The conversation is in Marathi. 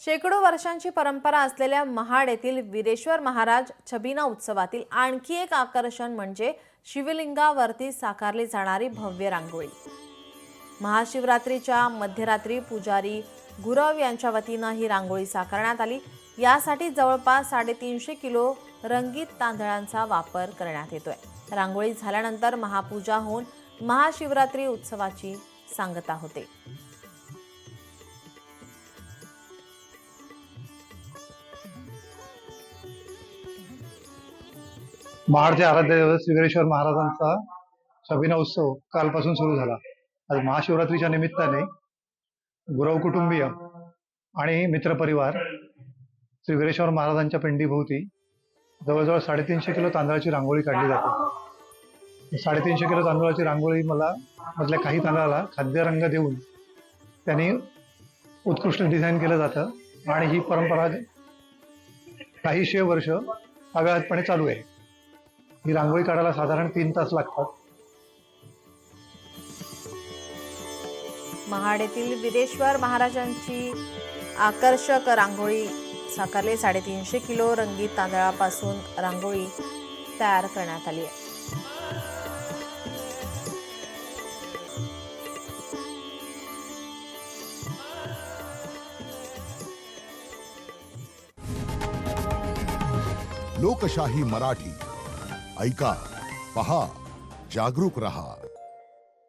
शेकडो वर्षांची परंपरा असलेल्या महाड येथील वीरेश्वर महाराज छबिना उत्सवातील आणखी एक आकर्षण म्हणजे शिवलिंगावरती साकारली जाणारी भव्य रांगोळी। महाशिवरात्रीच्या मध्यरात्री पुजारी गुरव यांच्या वतीने ही रांगोळी साकारण्यात आली। यासाठी जवळपास 350 किलो रंगीत तांदळांचा वापर करण्यात येतोय। रांगोळी झाल्यानंतर महापूजा होऊन महाशिवरात्री उत्सवाची सांगता होते। महाडचे आराध्य दैवत श्रीवीरेश्वर महाराजांचा छबिना उत्सव कालपासून सुरू झाला। आज महाशिवरात्रीच्या निमित्ताने गुरव कुटुंबीय आणि मित्रपरिवार श्रीवीरेश्वर महाराजांच्या पिंडीभोवती जवळजवळ 350 किलो तांदळाची रांगोळी काढली जाते। 350 किलो तांदळाची रांगोळी मधल्या काही तांदळाला खाद्यरंग देऊन त्यांनी उत्कृष्ट डिझाईन केलं जातं आणि ही परंपरा काही शे वर्ष अव्याहतपणे चालू आहे। ही रांगोळी काढायला साधारण 3 तास लागतात। महाड येथील वीरेश्वर महाराजांची आकर्षक रांगोळी साकारली। 350 किलो रंगीत तांदळापासून रांगोळी तयार करण्यात आली आहे। लोकशाही मराठी ऐका, पहा, जागरूक रहा।